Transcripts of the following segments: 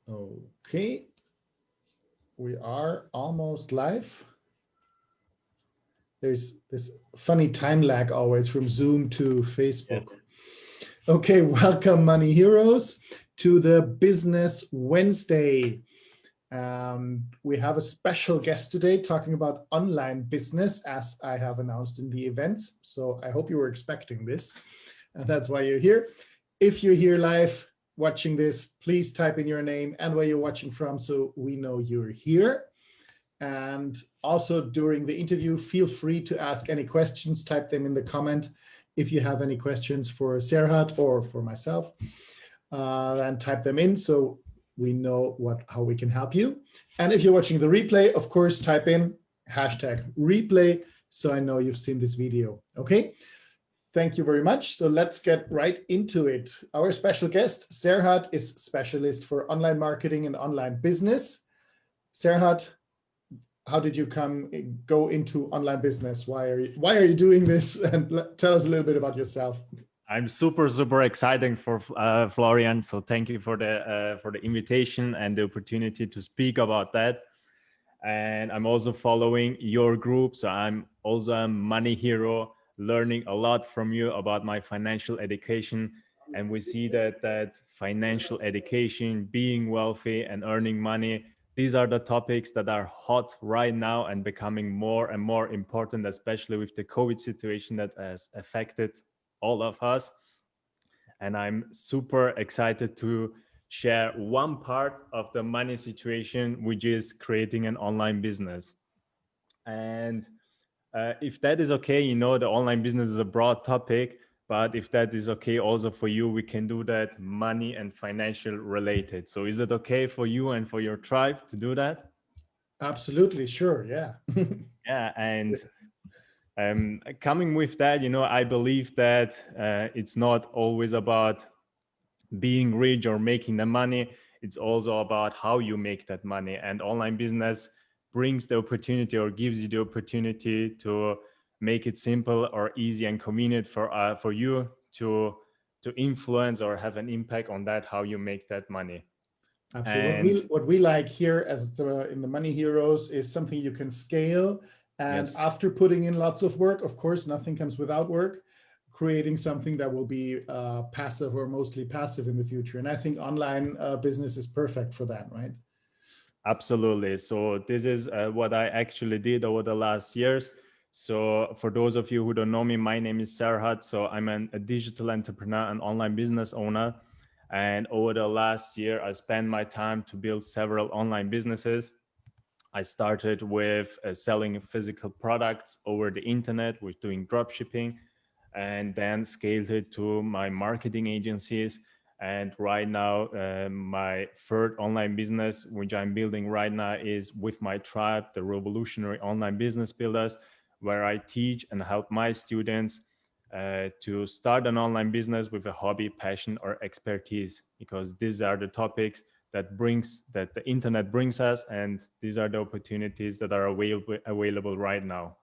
Okay, we are almost live. There's this funny time lag always from Zoom to Yes. Facebook. Okay, welcome Money Heroes to the Business Wednesday. We have a special guest today talking about online business, as I have announced in the events. So I hope you were expecting this, and that's why you're here. If you're here live watching this, please type in your name and where you're watching from so we know you're here. And also during the interview, feel free to ask any questions, type them in the comment. If you have any questions for Serhat or for myself, and type them in so we know how we can help you. And if you're watching the replay, of course, type in #replay so I know you've seen this video. Okay, thank you very much. So let's get right into it. Our special guest, Serhat, is specialist for online marketing and online business. Serhat, how did you go into online business? Why are you doing this? And tell us a little bit about yourself. I'm super excited for Florian. So thank you for the invitation and the opportunity to speak about that. And I'm also following your group. So I'm also a money hero, learning a lot from you about my financial education. And we see that financial education, being wealthy and earning money, these are the topics that are hot right now and becoming more and more important, especially with the COVID situation that has affected all of us. And I'm super excited to share one part of the money situation, which is creating an online business. And if that is okay, the online business is a broad topic, but if that is okay also for you, we can do that money and financial related. So is it okay for you and for your tribe to do that? Absolutely, sure, yeah. Yeah, and coming with that, I believe that it's not always about being rich or making the money. It's also about how you make that money. And online business brings the opportunity or gives you the opportunity to make it simple or easy and convenient for you to influence or have an impact on that, how you make that money. Absolutely. And What we like here in the Money Heroes is something you can scale. And yes, after putting in lots of work, of course, nothing comes without work, creating something that will be passive or mostly passive in the future. And I think online business is perfect for that, right? absolutely. So this is what I actually did over the last years. So for those of you who don't know me, my name is Serhat. So I'm a digital entrepreneur and online business owner. And over the last year, I spent my time to build several online businesses. I started with selling physical products over the internet, with doing drop shipping, and then scaled it to my marketing agencies. And right now, my third online business, which I'm building right now, is with my tribe, the Revolutionary Online Business Builders, where I teach and help my students to start an online business with a hobby, passion, or expertise, because these are the topics that the internet brings us, and these are the opportunities that are available right now.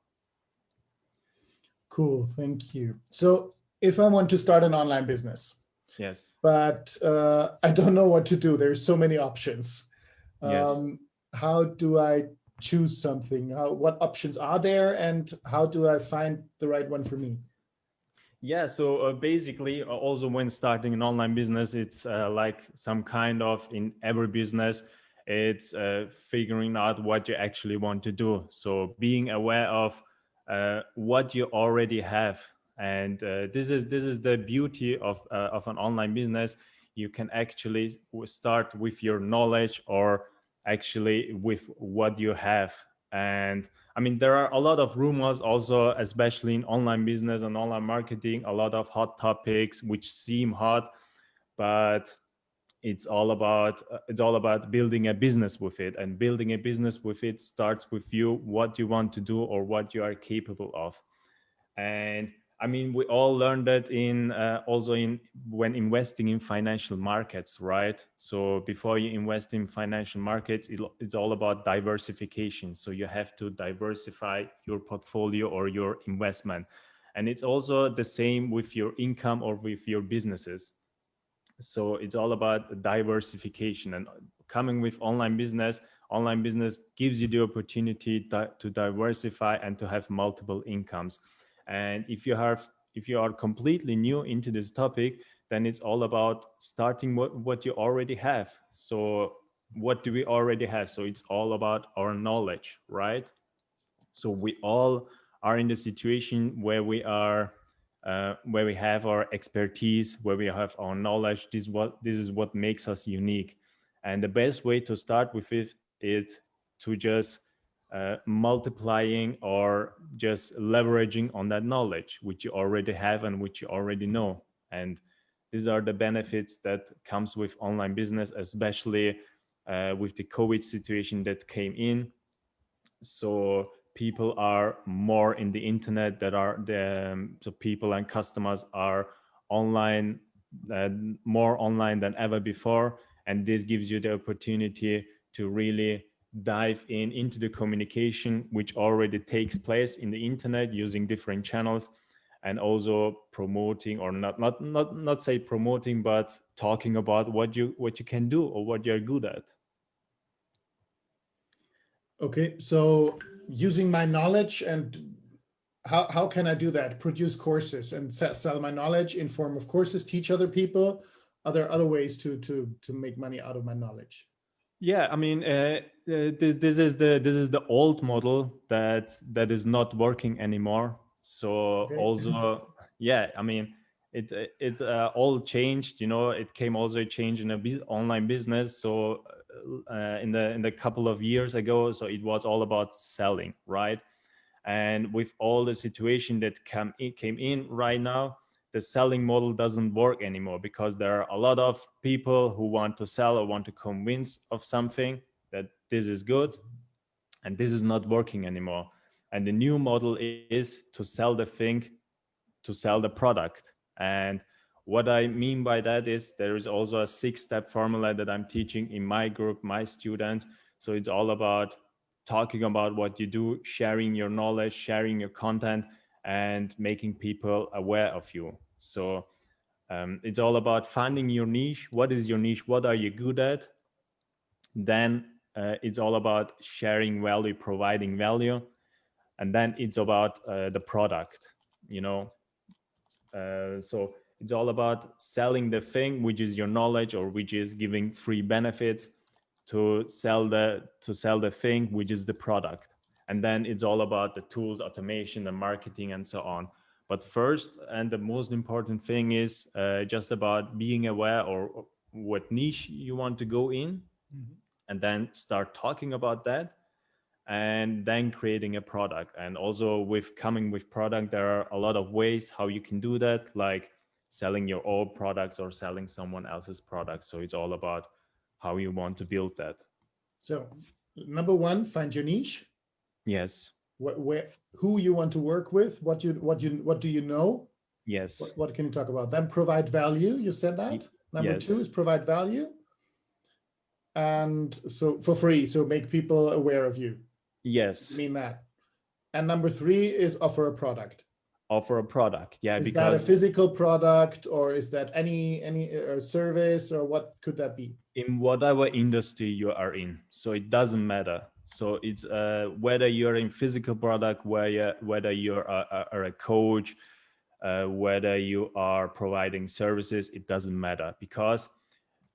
Cool, thank you. So if I want to start an online business, Yes. but I don't know what to do, there's so many options. Yes. How do I choose something? What options are there, and how do I find the right one for me? Yeah, so basically, also when starting an online business, it's like some kind of in every business, it's figuring out what you actually want to do. So being aware of what you already have, and this is the beauty of an online business. You can actually start with your knowledge or actually with what you have. And I mean, there are a lot of rumors also, especially in online business and online marketing, a lot of hot topics which seem hot, but it's all about building a business with it. And building a business with it starts with you, what you want to do or what you are capable of. And I mean, we all learned that in also in when investing in financial markets, right? So before you invest in financial markets, it's all about diversification. So you have to diversify your portfolio or your investment. And it's also the same with your income or with your businesses. So it's all about diversification. And coming with online business gives you the opportunity to diversify and to have multiple incomes. And if you are completely new into this topic, then it's all about starting what you already have. So what do we already have? So it's all about our knowledge, right? So we all are in the situation where we have our expertise, where we have our knowledge. This is what makes us unique. And the best way to start with it is to just multiplying or just leveraging on that knowledge which you already have and which you already know. And these are the benefits that comes with online business, especially with the COVID situation that came in. So people are more in the internet, that are the so people and customers are online, uh, more online than ever before. And this gives you the opportunity to really dive into the communication which already takes place in the internet using different channels, and also promoting, or not say promoting, but talking about what you can do or what you're good at. Okay, so using my knowledge, and how can I do that? Produce courses and sell my knowledge in form of courses, teach other people. Are there other ways to make money out of my knowledge? Yeah, I mean, this is the old model that is not working anymore. So Okay. also, yeah, I mean, it all changed. You know, it came also a change in a online business. So in the couple of years ago, so it was all about selling, right? And with all the situation that came in right now, the selling model doesn't work anymore, because there are a lot of people who want to sell or want to convince of something that this is good, and this is not working anymore. And the new model is to sell the thing, to sell the product. And what I mean by that is there is also a 6-step formula that I'm teaching in my group, my students. So it's all about talking about what you do, sharing your knowledge, sharing your content, and making people aware of you. So it's all about finding your niche. What is your niche? What are you good at? Then it's all about sharing value, providing value. And then it's about the product, you know. So it's all about selling the thing, which is your knowledge, or which is giving free benefits, to sell the thing, which is the product. And then it's all about the tools, automation, the marketing, and so on. But first, and the most important thing is just about being aware, or what niche you want to go in, Mhm. and then start talking about that, and then creating a product. And also with coming with product, there are a lot of ways how you can do that, like selling your own products or selling someone else's products. So it's all about how you want to build that. So number one, find your niche. Yes. Where, who you want to work with, what do you know? Yes. What can you talk about? Then provide value. You said that. Number two Yes. is provide value. And so for free, so make people aware of you. Yes. Mean that. And number three is offer a product. Offer a product. Yeah, Is that a because physical product, or is that any service, or what could that be? in whatever industry you are in, so it doesn't matter. So it's whether you're in physical product, whether you're a coach, whether you are providing services, it doesn't matter. Because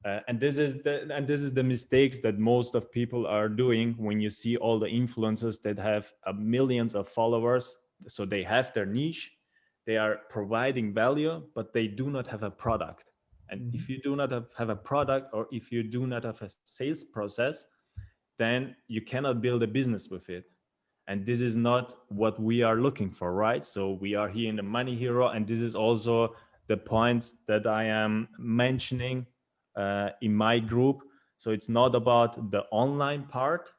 and this is the mistakes that most of people are doing. When you see all the influencers that have millions of followers, so they have their niche, they are providing value, but they do not have a product. And Mhm. if you do not have a product, or if you do not have a sales process, then you cannot build a business with it. And this is not what we are looking for, right? So we are here in the Money Hero, and this is also the point that I am mentioning in my group. So it's not about the online part,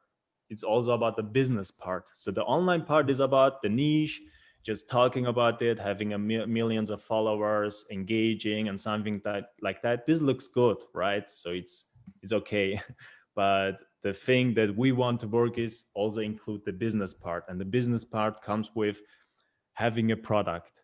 it's also about the business part. So the online part is about the niche, just talking about it, having millions of followers, engaging, and something like that. This looks good, right? So it's okay. But the thing that we want to work is also include the business part, and the business part comes with having a product.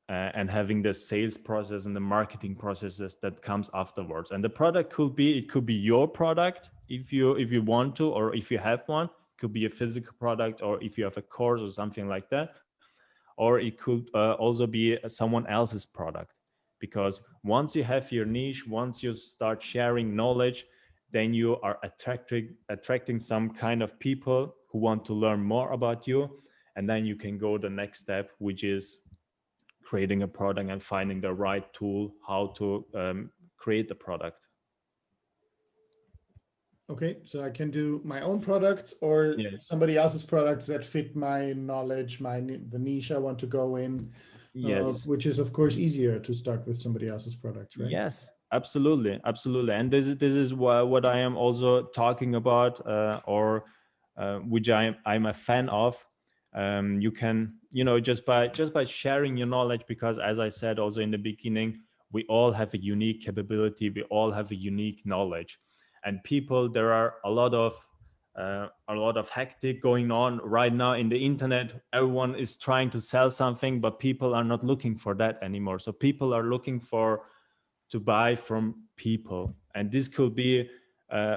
and having the sales process and the marketing processes that comes afterwards. And the product could be, it could be your product if you want to, or if you have one, it could be a physical product, or if you have a course or something like that, or it could also be someone else's product. Because once you have your niche, once you start sharing knowledge, then you are attracting some kind of people who want to learn more about you. And then you can go the next step, which is creating a product and finding the right tool how to create the product. Okay, so I can do my own products or Yes. somebody else's products that fit my knowledge, the niche I want to go in, Yes. which is of course easier to start with somebody else's products, right? Yes, absolutely, absolutely. And this is what I am also talking about, or which I'm a fan of. You can, just by sharing your knowledge, because as I said also in the beginning, we all have a unique capability, we all have a unique knowledge, and people, there are a lot of hectic going on right now in the internet. Everyone is trying to sell something, but people are not looking for that anymore. So people are looking to buy from people, and this could be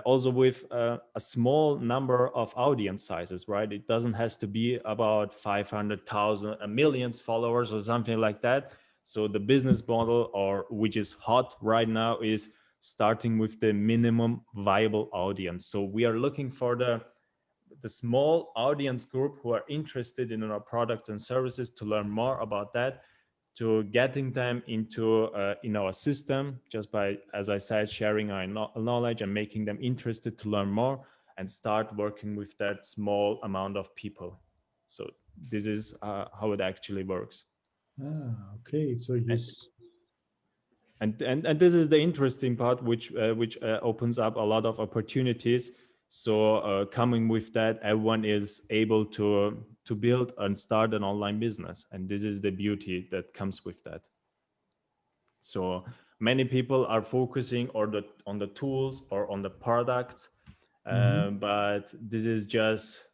also with a small number of audience sizes, right? It doesn't has to be about 500,000 a million followers or something like that. So the business model, or which is hot right now, is starting with the minimum viable audience. So we are looking for the small audience group who are interested in our products and services, to learn more about that, to getting them into in our system, just by, as I said, sharing our knowledge and making them interested to learn more, and start working with that small amount of people. So this is how it actually works. Okay, so you. And this is the interesting part, which opens up a lot of opportunities. So coming with that, everyone is able to build and start an online business, and this is the beauty that comes with that. So many people are focusing on the tools or on the products, but this is just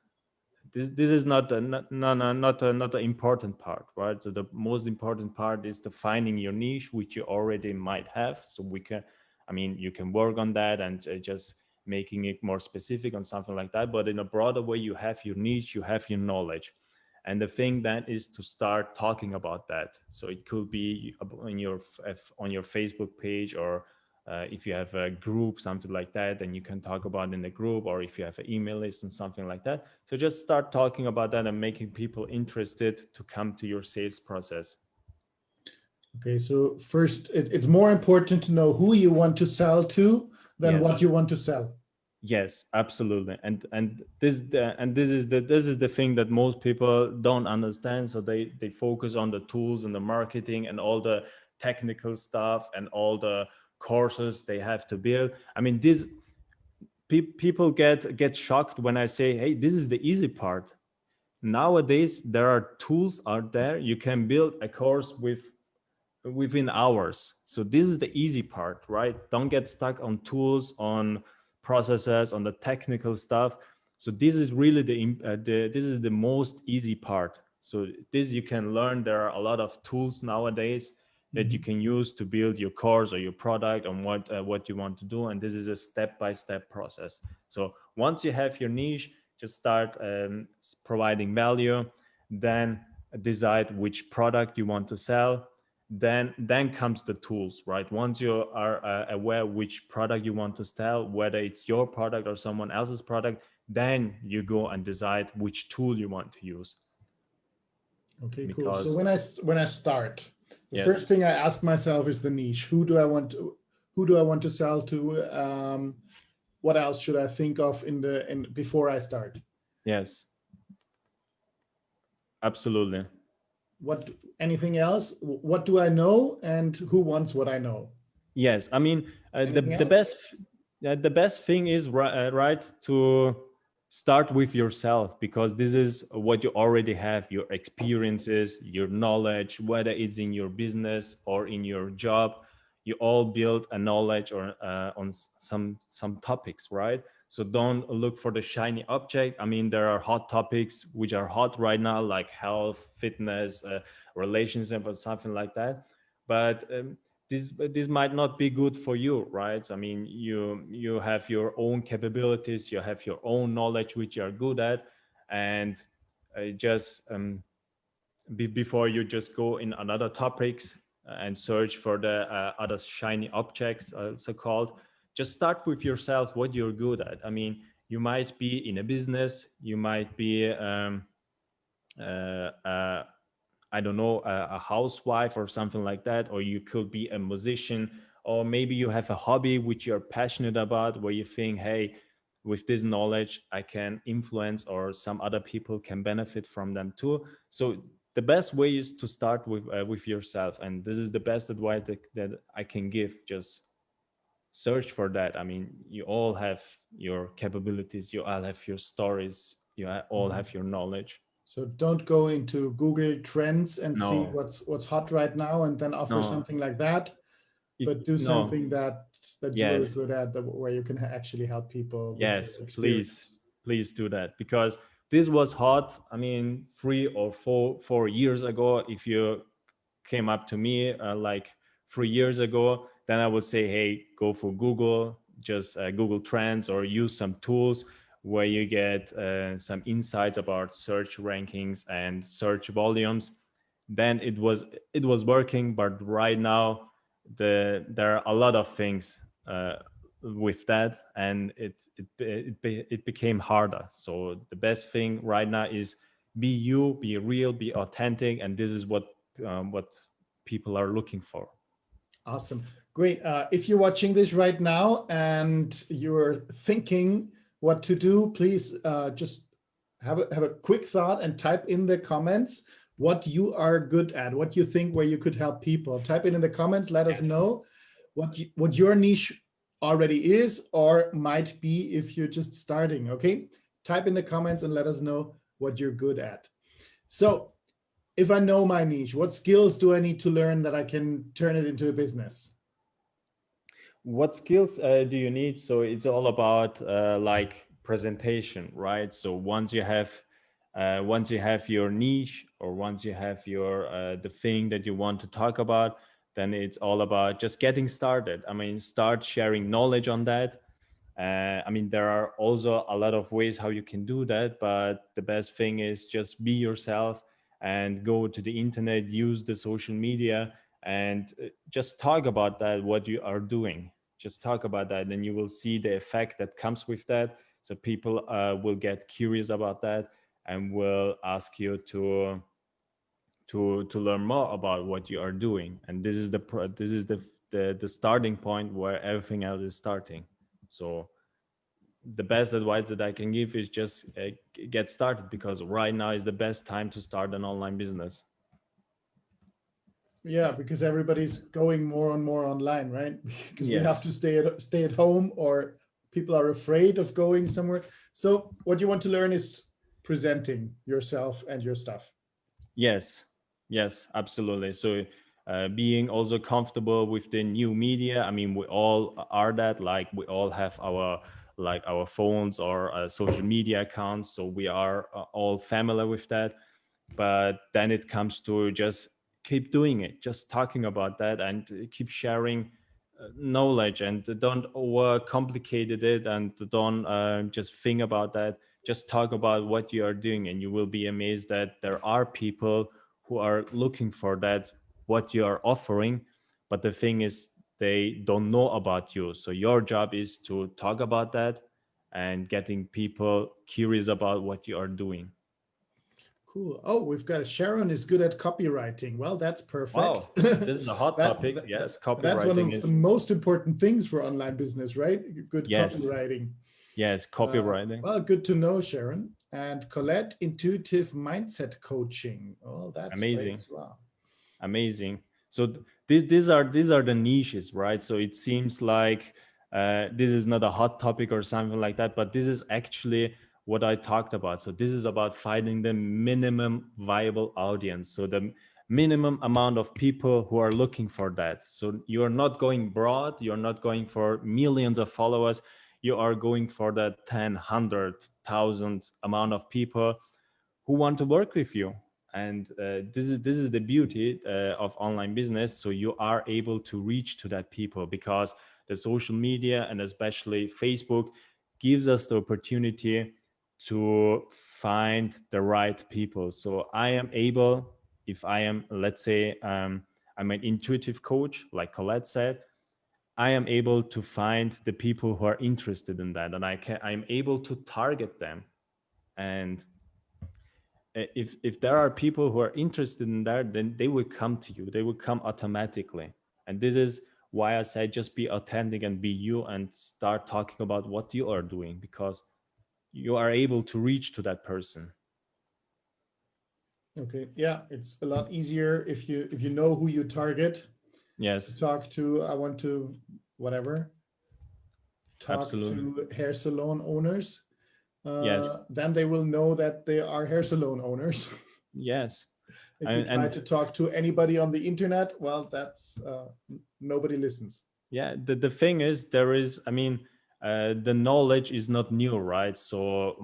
this is not not the important part, right? So the most important part is the finding your niche, which you already might have. So you can work on that and just making it more specific on something like that. But in a broader way, you have your niche, you have your knowledge, and the thing then is to start talking about that. So it could be on your Facebook page, or if you have a group, something like that, then you can talk about in the group, or if you have an email list and something like that. So just start talking about that and making people interested to come to your sales process. Okay, so first, it's more important to know who you want to sell to than Yes. what you want to sell. Yes, absolutely. And this is the thing that most people don't understand. So they focus on the tools and the marketing and all the technical stuff and all the courses they have to build. I mean, this people get shocked when I say, hey, this is the easy part. Nowadays there are tools out there, you can build a course within hours. So this is the easy part, right? Don't get stuck on tools, on processes, on the technical stuff. So this is really this is the most easy part. So this you can learn. There are a lot of tools nowadays that you can use to build your course or your product on what you want to do, and this is a step-by-step process. So once you have your niche, just start providing value, then decide which product you want to sell, then comes the tools, right? Once you are aware which product you want to sell, whether it's your product or someone else's product, then you go and decide which tool you want to use. Okay, cool. Because So when I start, the yes, first thing I ask myself is the niche. Who do I want to sell to? What else should I think of before I start? yes, absolutely. What anything else? What do I know, and who wants what I know? Yes, I mean Anything the else? best thing is right to start with yourself, because this is what you already have, your experiences, your knowledge, whether it's in your business or in your job. You all build a knowledge or on some topics, right? So don't look for the shiny object. I mean, there are hot topics which are hot right now, like health, fitness, relationship, or something like that. But this might not be good for you, right? I mean, you have your own capabilities, you have your own knowledge which you are good at, and just before you just go in another topics and search for the other shiny objects, so called, just start with yourself, what you're good at. I mean, you might be in a business, you might be uh, uh, I don't know, a housewife or something like that, or you could be a musician, or maybe you have a hobby which you're passionate about, where you think, hey, with this knowledge, I can influence, or some other people can benefit from them too. So the best way is to start with yourself, and this is the best advice that I can give. Just search for that. I mean, you all have your capabilities, you all have your stories, you all have your knowledge. So don't go into Google Trends and see No, what's hot right now and then offer no, something like that, but do no. something that you are Yes, good at, where you can actually help people with your yes, please, experience. please do that, because this was hot. I mean, 3 or 4 years ago, if you came up to me like 3 years ago, then I would say, hey, go for Google, just Google Trends, or use some tools where you get some insights about search rankings and search volumes. Then it was working, but right now there are a lot of things with that, and it became harder. So the best thing right now is be you, be real, be authentic, and this is what people are looking for. Awesome. Great. If you're watching this right now and you're thinking what to do, please just have a quick thought and type in the comments what you are good at, what you think where you could help people. Type it in the comments. Let us Yes. know what your niche already is or might be if you're just starting. Okay. Type in the comments and let us know what you're good at. So if I know my niche, what skills do I need to learn that I can turn it into a business? What skills do you need? So it's all about like presentation, right? So once you have your niche, or once you have your the thing that you want to talk about, then it's all about just getting started. I mean, start sharing knowledge on that. I mean, there are also a lot of ways how you can do that, but the best thing is just be yourself and go to the internet, use the social media, and just talk about that, what you are doing. Just talk about that, and you will see the effect that comes with that. So people will get curious about that and will ask you to learn more about what you are doing. And this is the starting point where everything else is starting. So the best advice that I can give is just get started, because right now is the best time to start an online business. Yeah, because everybody's going more and more online, right? Because we have to Yes. stay at home, or people are afraid of going somewhere. So what you want to learn is presenting yourself and your stuff. Yes, yes, absolutely. So being also comfortable with the new media. I mean, we all are that. Like we all have our phones or social media accounts, so we are all familiar with that. But then it comes to just keep doing it, just talking about that, and keep sharing knowledge, and don't over complicated it, and don't just think about that. Just talk about what you are doing, and you will be amazed that there are people who are looking for that, what you are offering. But the thing is, they don't know about you, so your job is to talk about that and getting people curious about what you are doing. Cool. Oh, we've got Sharon is good at copywriting. Well, that's perfect. Wow, this is a hot topic. Yes, That's one copywriting of the is. most important things for online business, right? Good Yes, copywriting. yes, copywriting. Well, good to know, Sharon. And Colette, intuitive mindset coaching. Oh, that's great Amazing, as well. amazing. So these are the niches, right? So it seems like this is not a hot topic or something like that, but this is actually what I talked about. So this is about finding the minimum viable audience. So the minimum amount of people who are looking for that. So you're not going broad, you're not going for millions of followers. you are going for the 10, 100,000 amount of people who want to work with you. And this is the beauty of online business. So you are able to reach to that people, because the social media and especially Facebook gives us the opportunity to find the right people. So I am able, if I am, let's say, I'm an intuitive coach, like Colette said, I am able to find the people who are interested in that, and I'm able to target them. And if there are people who are interested in that, then they will come to you. They will come automatically. And this is why I say just be authentic and be you, and start talking about what you are doing, because you are able to reach to that person. Okay, yeah, it's a lot easier if you know who you target to Yes, talk to. I want to whatever talk absolutely. to hair salon owners. Yes, Then they will know that they are hair salon owners. yes. If you try And to talk to anybody on the internet, well, that's nobody listens. yeah, the thing is, there is, I mean, the knowledge is not new, right? So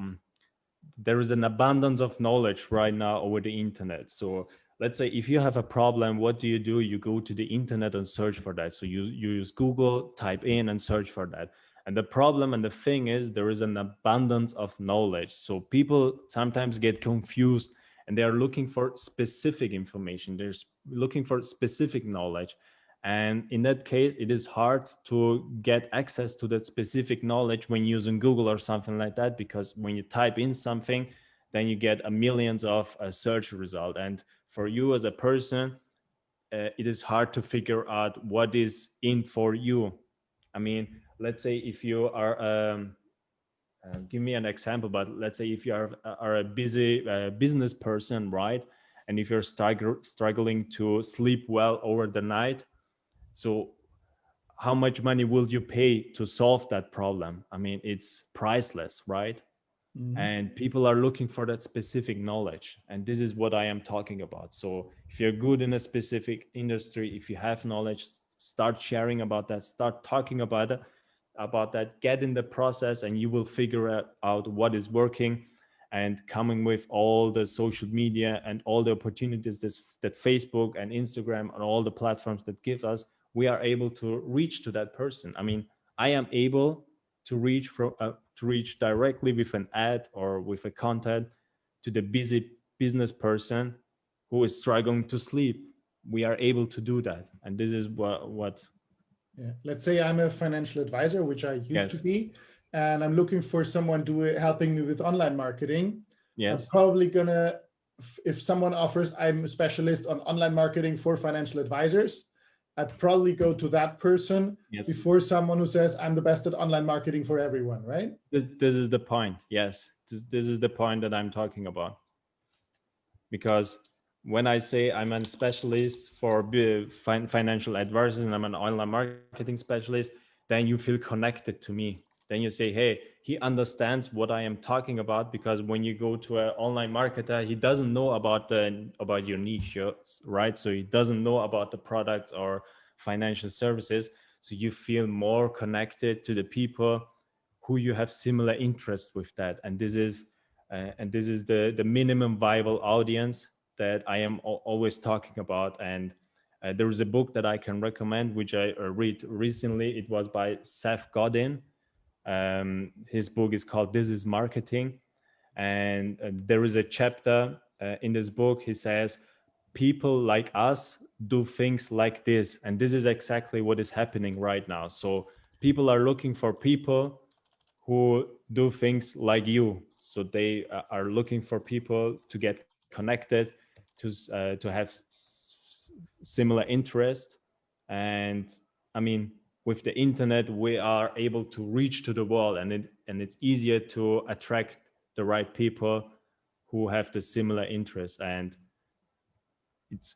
there is an abundance of knowledge right now over the internet. So let's say if you have a problem, what do? You go to the internet and search for that. So you use Google, type in and search for that. And the problem and the thing is, there is an abundance of knowledge. So people sometimes get confused, and they are looking for specific information. They're looking for specific knowledge. And in that case, it is hard to get access to that specific knowledge when using Google or something like that, because when you type in something, then you get a millions of search result. And for you as a person, it is hard to figure out what is in for you. I mean, let's say if you are, give me an example, but let's say if you are a busy business person, right? And if you're struggling to sleep well over the night, so how much money will you pay to solve that problem? I mean, it's priceless, right? Mhm. And people are looking for that specific knowledge. And this is what I am talking about. So if you're good in a specific industry, if you have knowledge, start sharing about that, start talking about that, get in the process, and you will figure out what is working. And coming with all the social media and all the opportunities that Facebook and Instagram and all the platforms that give us, we are able to reach to that person. I mean, I am able to reach directly with an ad or with a content to the busy business person who is struggling to sleep. We are able to do that, and this is what Yeah. Let's say I'm a financial advisor, which I used to yes, be, and I'm looking for someone helping me with online marketing. I'm yes, probably gonna, if someone offers, I'm a specialist on online marketing for financial advisors, I'd probably go to that person yes. before someone who says I'm the best at online marketing for everyone, right? This is the point. Yes, this is the point that I'm talking about. Because when I say I'm a specialist for financial advisors and I'm an online marketing specialist, then you feel connected to me. Then you say, hey, he understands what I am talking about, because when you go to an online marketer, he doesn't know about your niche, right? So he doesn't know about the products or financial services. So you feel more connected to the people who you have similar interests with that. And this is the minimum viable audience that I am always talking about. And there is a book that I can recommend, which I read recently. It was by Seth Godin. His book is called This is Marketing. And there is a chapter in this book. He says, people like us do things like this. And this is exactly what is happening right now. So people are looking for people who do things like you. So they are looking for people to get connected, to have similar interest. And I mean, with the internet, we are able to reach to the world, and it's easier to attract the right people who have the similar interests. And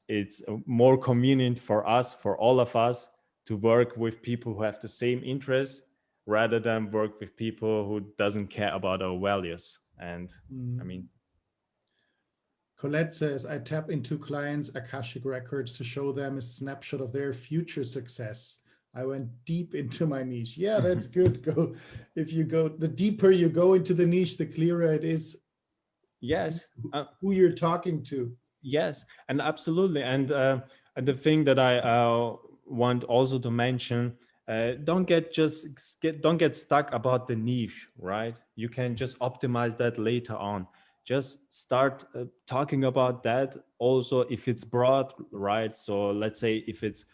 it's more convenient for us, for all of us, to work with people who have the same interests rather than work with people who doesn't care about our values. And I Mm. mean, Colette says, I tap into clients' Akashic records to show them a snapshot of their future success. I went deep into my niche. Yeah, that's good. The deeper you go into the niche, the clearer it is Yes. who you're talking to. Yes, and absolutely. And the thing that I want also to mention, don't get stuck about the niche, right? You can just optimize that later on. Just start talking about that also if it's broad, right? So let's say if it's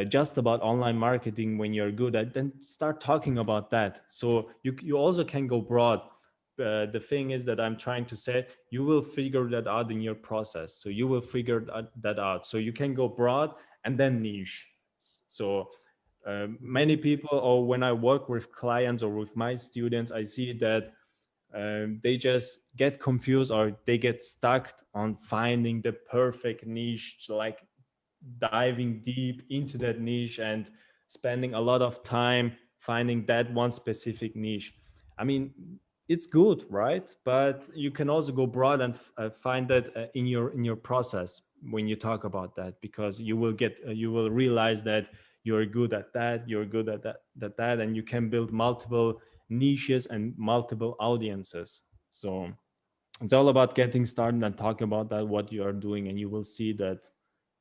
just about online marketing when you're good at, then start talking about that. So you also can go broad. The thing is that I'm trying to say, you will figure that out in your process. So you will figure that out. So you can go broad and then niche. So many people, or when I work with clients or with my students, I see that they just get confused or they get stuck on finding the perfect niche, like diving deep into that niche and spending a lot of time finding that one specific niche. I mean, it's good, right? But you can also go broad and find that in your process when you talk about that, because you will realize that you're good at that, you're good at that, and you can build multiple niches and multiple audiences. So it's all about getting started and talking about that what you are doing, and you will see that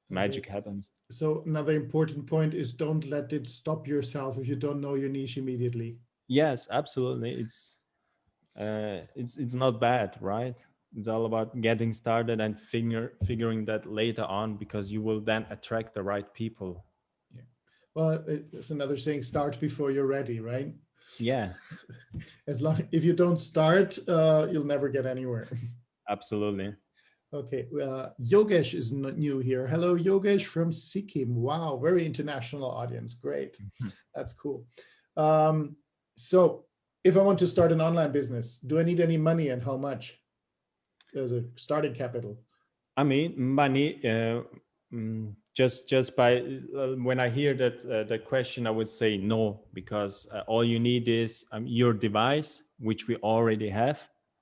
Okay. magic happens. So another important point is don't let it stop yourself if you don't know your niche immediately. Yes, absolutely. It's not bad, right? It's all about getting started and figuring that later on, because you will then attract the right people. Yeah. Well, it's another saying, start before you're ready, right? Yeah, As long if you don't start, you'll never get anywhere. absolutely. Okay, Yogesh is new here. Hello, Yogesh from Sikkim. Wow, very international audience. Great, that's cool. Um, so, if I want to start an online business, do I need any money and how much as a starting capital? I mean, money. Just by when I hear that the question, I would say no, because all you need is your device, which we already have,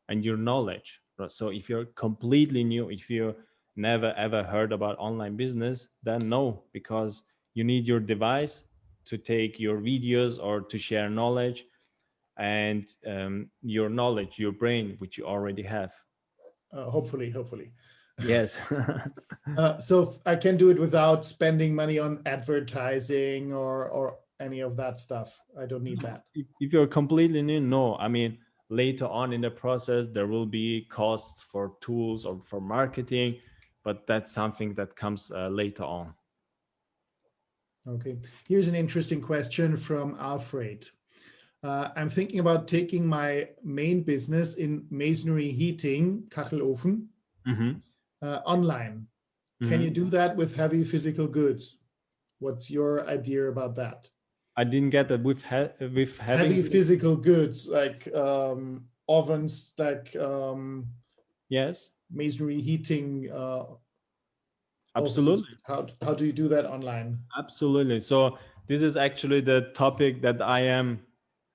and your knowledge. So if you're completely new, if you never ever heard about online business, then no, because you need your device to take your videos or to share knowledge, and your knowledge, your brain, which you already have. Hopefully. Yes. So I can do it without spending money on advertising or any of that stuff. I don't need that. If you're completely new, no. I mean, later on in the process, there will be costs for tools or for marketing, but that's something that comes later on. Okay. Here's an interesting question from Alfred. I'm thinking about taking my main business in masonry heating, Kachelofen, Mm-hmm. online. Can you Mm-hmm. do that with heavy physical goods? What's your idea about that? I didn't get that with with Heavy having. physical goods like ovens, like Yes, masonry heating ovens. absolutely. How do you do that online? Absolutely. So this is actually the topic that I am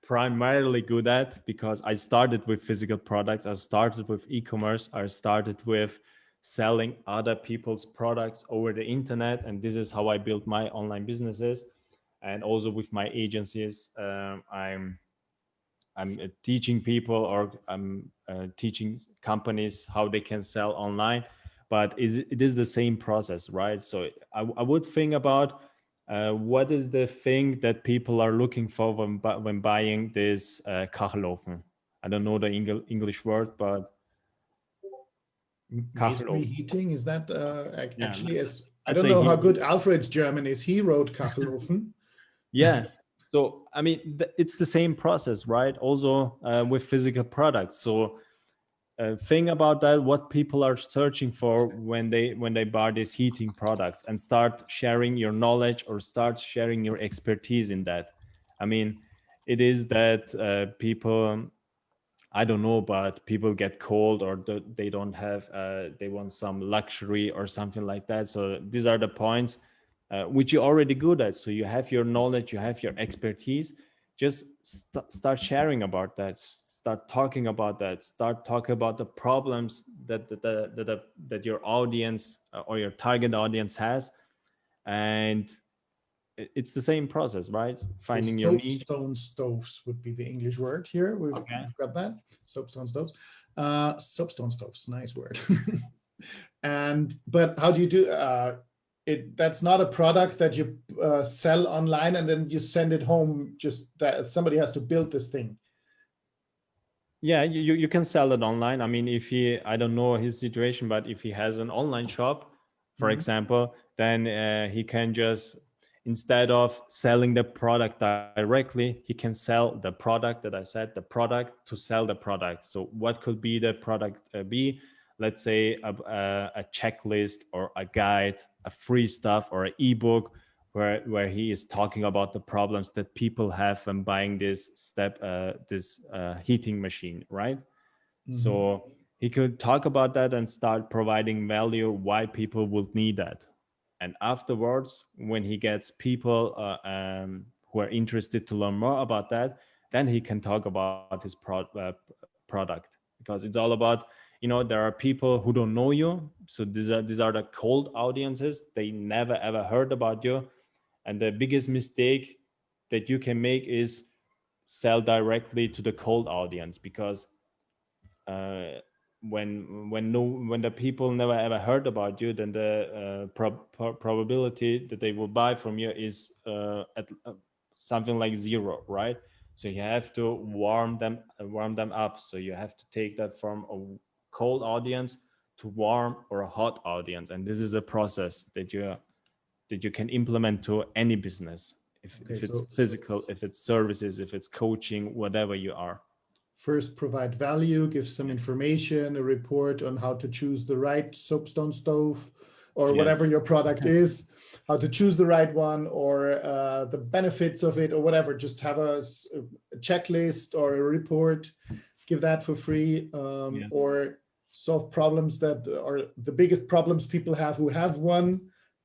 primarily good at, because I started with physical products. I started with e-commerce. I started with selling other people's products over the internet, and this is how I built my online businesses. And also with my agencies, I'm teaching people, or I'm teaching companies how they can sell online. But it is the same process, right? So I would think about what is the thing that people are looking for when buying this Kachelofen. I don't know the English word, but Masonry Kachelofen. heating, is that Yeah, actually, as I let's don't say know how heating. good Alfred's German is. He wrote Kachelofen. Yeah. So I mean, it's the same process, right? Also with physical products. So think about that, what people are searching for when they buy these heating products, and start sharing your knowledge or start sharing your expertise in that. I mean, it is that people, I don't know, but people get cold, or they don't have they want some luxury or something like that. So these are the points which you're already good at. So you have your knowledge, you have your expertise. Just start sharing about that. Start talking about that. Start talking about the problems that your audience or your target audience has, and it's the same process, right? So Finding your niche. soapstone stoves would be the English word here. Okay. We've got that. Soapstone stoves. Soapstone stoves, nice word. But how do you do it? That's not a product that you sell online and then you send it home. Just that somebody has to build this thing. Yeah, you can sell it online. I mean, if he, I don't know his situation, but if he has an online shop, for example, then he can just, instead of selling the product directly, he can sell the product that I said, the product to sell the product. So what could be the product be? Let's say a checklist or a guide, a free stuff or an ebook where he is talking about the problems that people have when buying this heating machine, right? So he could talk about that and start providing value why people would need that. And afterwards, when he gets people who are interested to learn more about that, then he can talk about his product, because it's all about, there are people who don't know you. So these are the cold audiences. They never ever heard about you. And the biggest mistake that you can make is sell directly to the cold audience, because uh, when the people never ever heard about you, then the probability that they will buy from you is at something like zero, right? So you have to warm them up. So you have to take that from a cold audience to warm or a hot audience, and this is a process that you can implement to any business, Okay, if it's so physical, if it's services, if it's coaching, whatever you are. first provide value, give some information, a report on how to choose the right soapstone stove or Yes. whatever your product is, how to choose the right one, or the benefits of it, or whatever. Just have a checklist or a report, give that for free, Yeah. or solve problems that are the biggest problems people have who have one,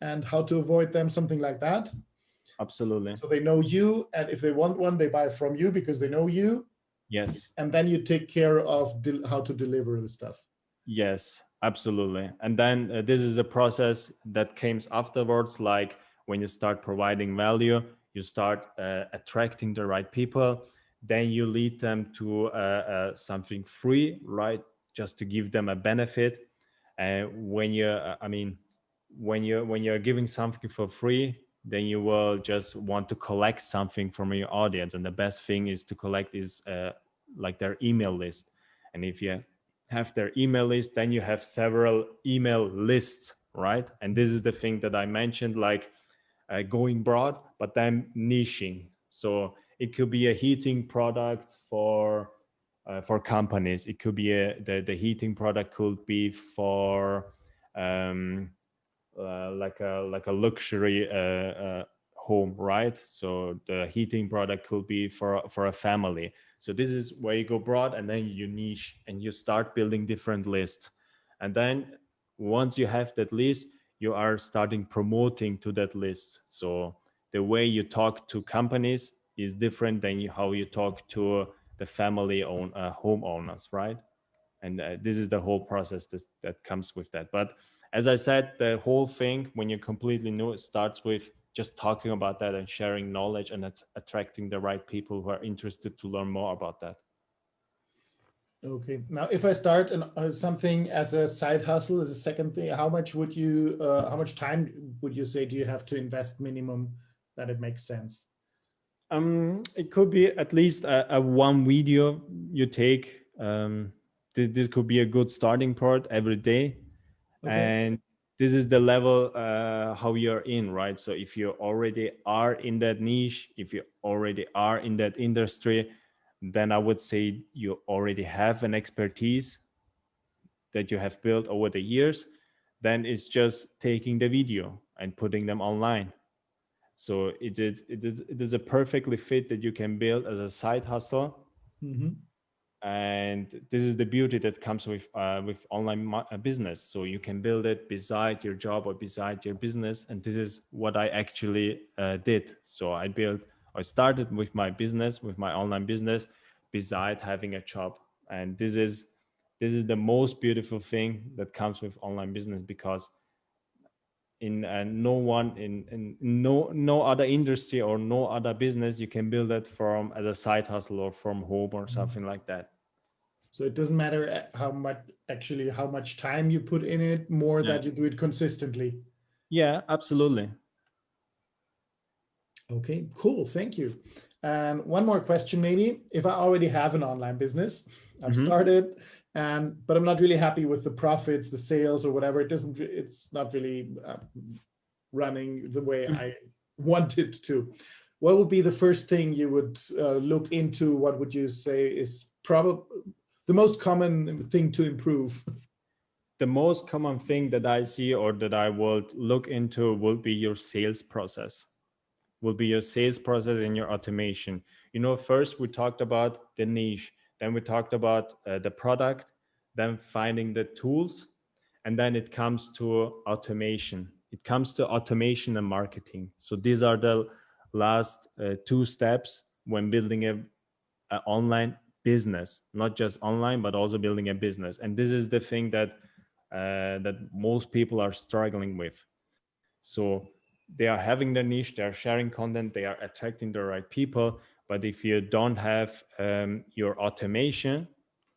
and how to avoid them, something like that. Absolutely. So they know you, and if they want one, they buy from you because they know you, Yes. and then you take care of how to deliver the stuff. Yes, absolutely. And then this is a process that comes afterwards. Like when you start providing value, you start attracting the right people. Then you lead them to something free, right? Just to give them a benefit. And when I mean, when you're giving something for free, then you will just want to collect something from your audience. And the best thing is to collect is like their email list. And if you have their email list, then you have several email lists, right? And this is the thing that I mentioned, like going broad, but then niching. So it could be a heating product for companies. It could be the heating product could be for um, like a luxury home, right? So the heating product could be for a family. So this is where you go broad, and then you niche and you start building different lists. And then once you have that list, you are starting promoting to that list. So the way you talk to companies is different than how you talk to the family homeowners, right? And this is the whole process that comes with that. But as I said, the whole thing, when you're completely new, it starts with just talking about that and sharing knowledge and attracting the right people who are interested to learn more about that. Okay. Now, if I start something as a side hustle, as a second thing, how much time would you say do you have to invest minimum that it makes sense? It could be at least a one video you take. This could be a good starting point every day. Okay. And this is the level how you're in, right? So if you already are in that niche, if you already are in that industry, then I would say you already have an expertise that you have built over the years. Then it's just taking the video and putting them online. So it is a perfectly fit that you can build as a side hustle. Mm-hmm. And this is the beauty that comes with online business. So you can build it beside your job or beside your business. And this is what I actually did. So I started with my business, with my online business, beside having a job. And this is the most beautiful thing that comes with online business, because no one in no other industry or no other business you can build it from as a side hustle or from home or something like that. So it doesn't matter how much time you put in it, more Yeah, that you do it consistently. yeah, absolutely. Okay, cool. Thank you. And one more question, maybe. If I already have an online business, I've Hmm. started, but I'm not really happy with the profits, the sales, or whatever. It's not really running the way I want it to. What would be the first thing you would look into? What would you say is probably the most common thing to improve? The most common thing that I see or that I would look into will be your sales process. Will be your sales process and your automation. First we talked about the niche, then we talked about the product, then finding the tools, and then it comes to automation. It comes to automation and marketing. So these are the last two steps when building a online business, not just online, but also building a business. And this is the thing that most people are struggling with. So they are having their niche, they are sharing content, they are attracting the right people. But if you don't have your automation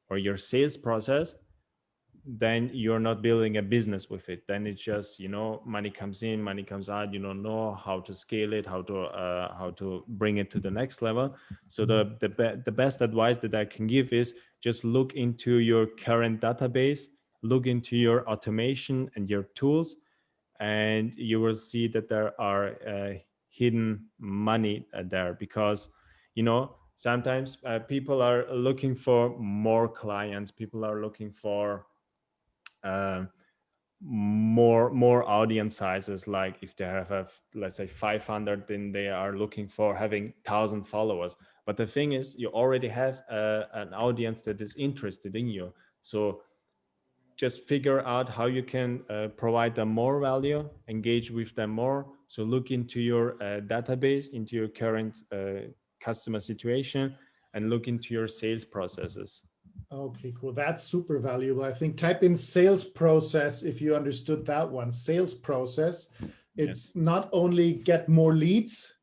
or your sales process, then you're not building a business with it. Then it's just, money comes in, money comes out. You don't know how to scale it, how to bring it to the next level. So the best advice that I can give is just look into your current database, look into your automation and your tools, and you will see that there are hidden money there. Because sometimes people are looking for more clients, people are looking for uh, more audience sizes. Like if they have let's say 500, then they are looking for having 1,000 followers. But the thing is, you already have an audience that is interested in you. So just figure out how you can provide them more value, engage with them more. So look into your database, into your current customer situation, and look into your sales processes. Okay, cool. That's super valuable. I think type in sales process if you understood that one. Sales process. Yes, It's not only get more leads,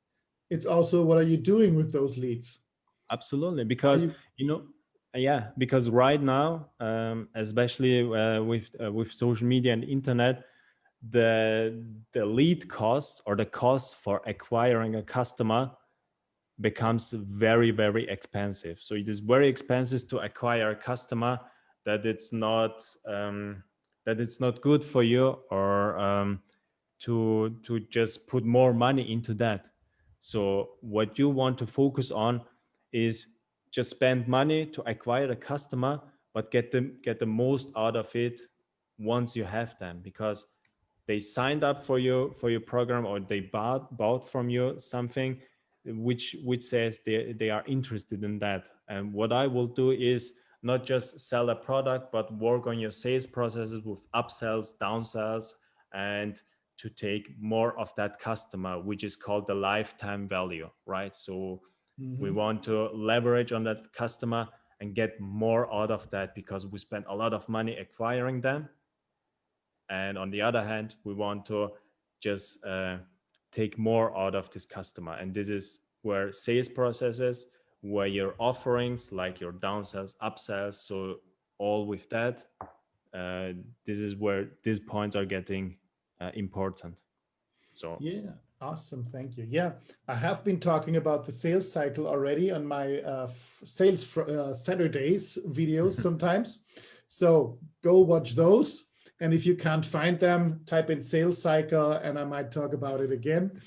it's also what are you doing with those leads? absolutely. Are Because you yeah, because right now, especially with social media and internet, the lead cost or the cost for acquiring a customer becomes very, very expensive. So it is very expensive to acquire a customer, that it's not good for you, or to just put more money into that. So what you want to focus on is just spend money to acquire a customer, but get the most out of it once you have them, because they signed up for your program, or they bought from you something which says they are interested in that. And what I will do is not just sell a product, but work on your sales processes with upsells, downsells, and to take more of that customer, which is called the lifetime value, right? So we Mhm. want to leverage on that customer and get more out of that, because we spend a lot of money acquiring them. And on the other hand, we want to just take more out of this customer. And this is where sales processes, where your offerings like your downsells, upsells, so all with that, uh, this is where these points are getting important. So Yeah, awesome. Thank you. Yeah, I have been talking about the sales cycle already on my Saturdays videos sometimes. So go watch those. And if you can't find them, type in sales cycle and I might talk about it again.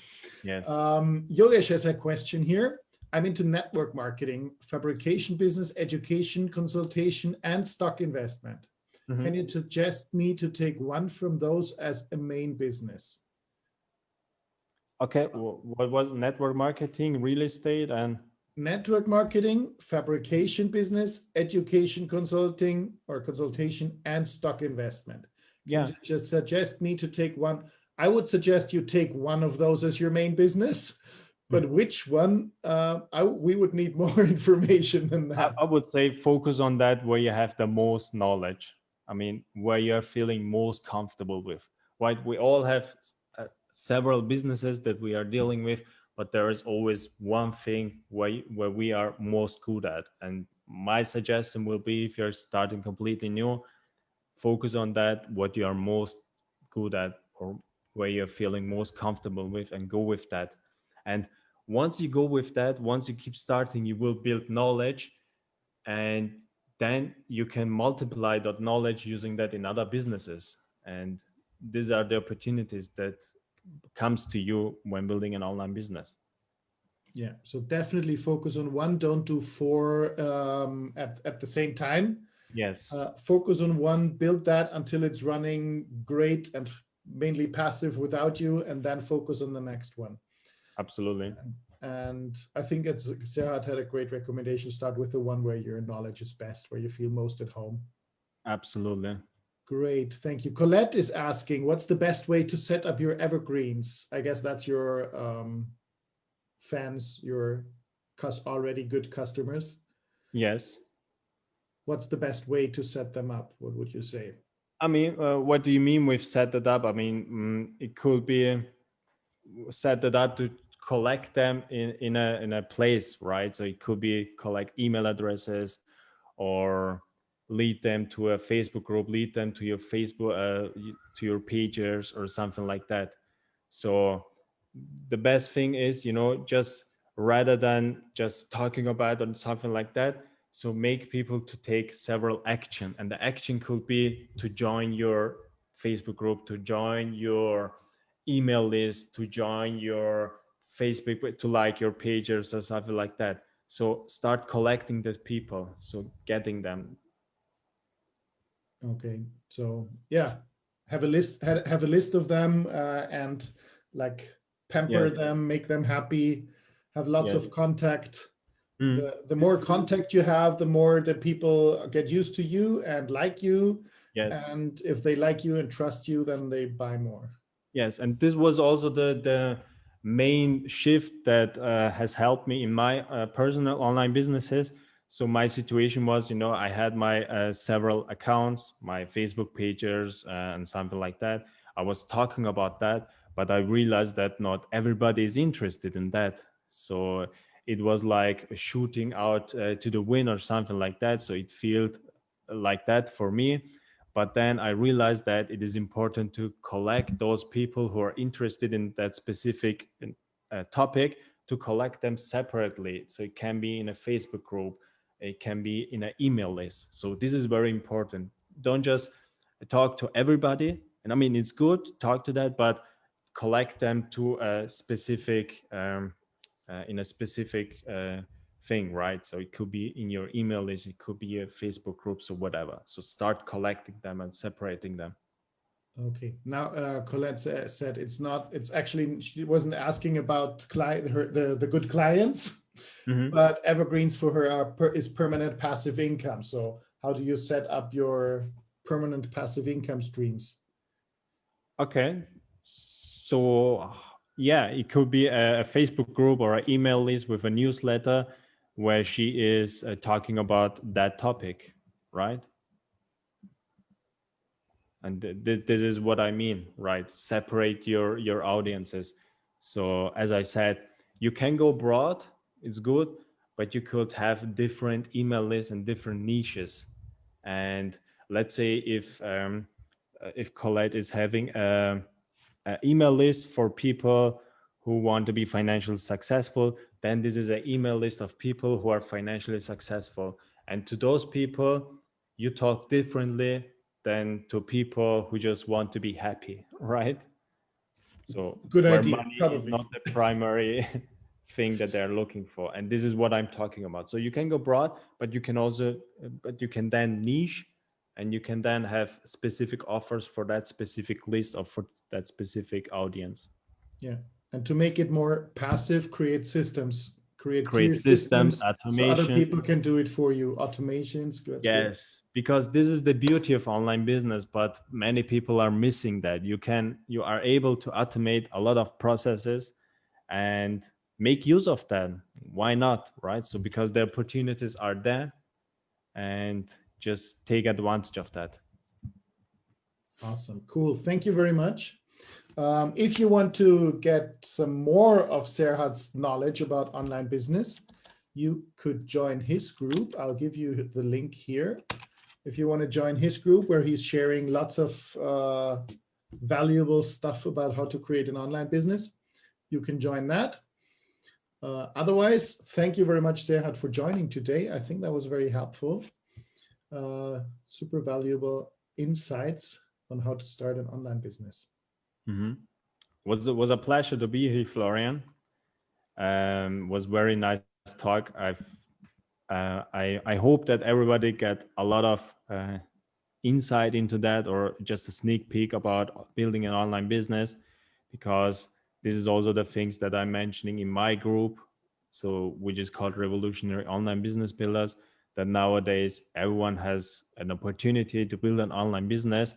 yes. Yogesh has a question here. I'm into network marketing, fabrication business, education, consultation, and stock investment. Can Mhm. you suggest me to take one from those as a main business? Okay, what was network marketing, real estate, and Network marketing, fabrication business, education consulting or consultation, and stock investment. Can yeah. you just suggest me to take one? I would suggest you take one of those as your main business, but which one? We would need more information than that. I would say focus on that where you have the most knowledge. I mean, where you're feeling most comfortable with. Right? We all have several businesses that we are dealing with, but there is always one thing where we are most good at. And my suggestion will be, if you're starting completely new, focus on that, what you are most good at, or where you're feeling most comfortable with, and go with that. And once you go with that, once you keep starting, you will build knowledge, and then you can multiply that knowledge using that in other businesses. And these are the opportunities that comes to you when building an online business. Yeah, so definitely focus on one. Don't do four at the same time. Yes, Focus on one, build that until it's running great and mainly passive without you, and then focus on the next one. absolutely. And I think it's Serhat had a great recommendation. Start with the one where your knowledge is best, where you feel most at home. Absolutely. Great, thank you. Colette is asking, what's the best way to set up your evergreens? I guess that's your fans, your already good customers. Yes. What's the best way to set them up? What would you say? I mean, what do you mean with set it up? I mean, it could be set it up to collect them in a place, right? So it could be collect email addresses, or lead them to a Facebook group, lead them to your Facebook, to your pages, or something like that. So the best thing is, just rather than just talking about it or something like that, so make people to take several action. And the action could be to join your Facebook group, to join your email list, to join your Facebook, to like your pages or something like that. So start collecting the people, so getting them. Okay, so yeah, have a list, have a list of them, and like pamper Yes, them, make them happy, have lots yes. of contact. Mm. The more contact you have, the more the people get used to you and like you. Yes. And if they like you and trust you, then they buy more. Yes, and this was also the main shift that has helped me in my personal online businesses. So my situation was, I had my several accounts, my Facebook pages, and something like that. I was talking about that, but I realized that not everybody is interested in that. So it was like shooting out to the wind or something like that. So it felt like that for me. But then I realized that it is important to collect those people who are interested in that specific topic, to collect them separately. So it can be in a Facebook group, it can be in an email list. So this is very important. Don't just talk to everybody. And I mean, it's good to talk to that, but collect them to a specific, in a specific thing, right? So it could be in your email list, it could be a Facebook groups or whatever. So start collecting them and separating them. Okay. Now, Colette said it's not. It's actually she wasn't asking about the good clients, Mm-hmm. but evergreens for her is permanent passive income. So how do you set up your permanent passive income streams? Okay. So yeah, it could be a Facebook group or an email list with a newsletter where she is talking about that topic, right? And this is what I mean, right? Separate your audiences. So as I said, you can go broad, it's good, but you could have different email lists and different niches. And let's say if Colette is having a email list for people who want to be financially successful, then this is an email list of people who are financially successful. And to those people, you talk differently than to people who just want to be happy, right? So Good where idea, money is probably. not the primary thing that they're looking for. And this is what I'm talking about. So you can go broad, but you can also, but you can then niche, and you can then have specific offers for that specific list or for that specific audience. Yeah. And to make it more passive, create Create clear systems, systems so other automation. people can do it for you. Automations, that's great. Yes, because this is the beauty of online business, but many people are missing that. You are able to automate a lot of processes and make use of that. Why not, right? So because the opportunities are there, and just take advantage of that. Awesome. Cool. Thank you very much. If you want to get some more of Serhat's knowledge about online business, you could join his group. I'll give you the link here. If you want to join his group where he's sharing lots of valuable stuff about how to create an online business, you can join that. Otherwise, thank you very much, Serhat, for joining today. I think that was very helpful. Super valuable insights on how to start an online business. Mm-hmm. Was a pleasure to be here, Florian. Was very nice talk. I hope that everybody get a lot of insight into that, or just a sneak peek about building an online business, because this is also the things that I'm mentioning in my group. So which is called Revolutionary Online Business Builders, that nowadays everyone has an opportunity to build an online business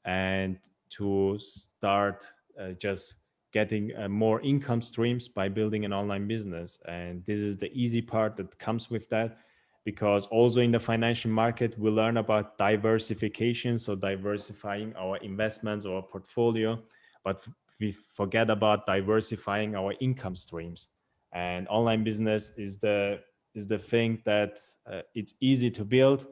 and to start just getting more income streams by building an online business. And this is the easy part that comes with that, because also in the financial market, we learn about diversification. So diversifying our investments or portfolio, but we forget about diversifying our income streams. And online business is the thing that it's easy to build.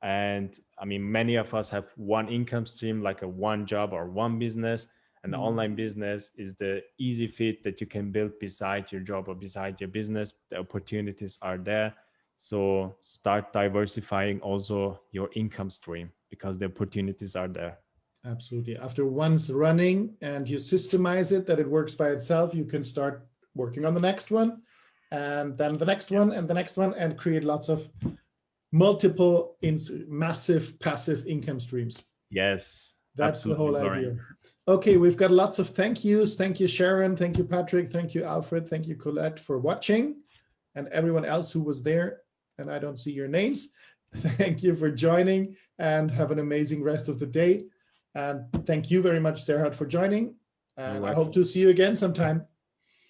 And I mean, many of us have one income stream, like a one job or one business. And the online business is the easy fit that you can build beside your job or beside your business. The opportunities are there. So start diversifying also your income stream, because the opportunities are there. Absolutely. After one's running and you systemize it, that it works by itself, you can start working on the next one, and then the next one, and the next one, and create lots of multiple massive passive income streams. Yes, that's the whole idea. Lauren. Okay, we've got lots of thank yous. Thank you, Sharon. Thank you, Patrick. Thank you, Alfred. Thank you, Colette, for watching, and everyone else who was there, and I don't see your names. Thank you for joining, and have an amazing rest of the day. And thank you very much, Serhat, for joining. And I hope to see you again sometime.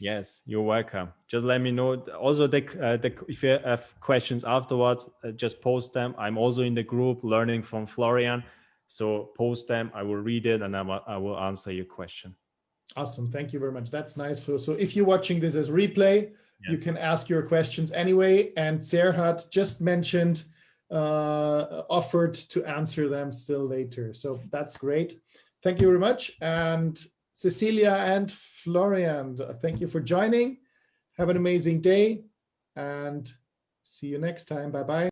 Yes, you're welcome. Just let me know. Also, if you have questions afterwards, just post them. I'm also in the group learning from Florian. So post them. I will read it, and I will answer your question. Awesome. Thank you very much. That's nice. So if you're watching this as replay, you can ask your questions anyway. And Serhat just mentioned offered to answer them still later. So that's great. Thank you very much. And Cecilia and Florian, thank you for joining. Have an amazing day and see you next time. Bye-bye.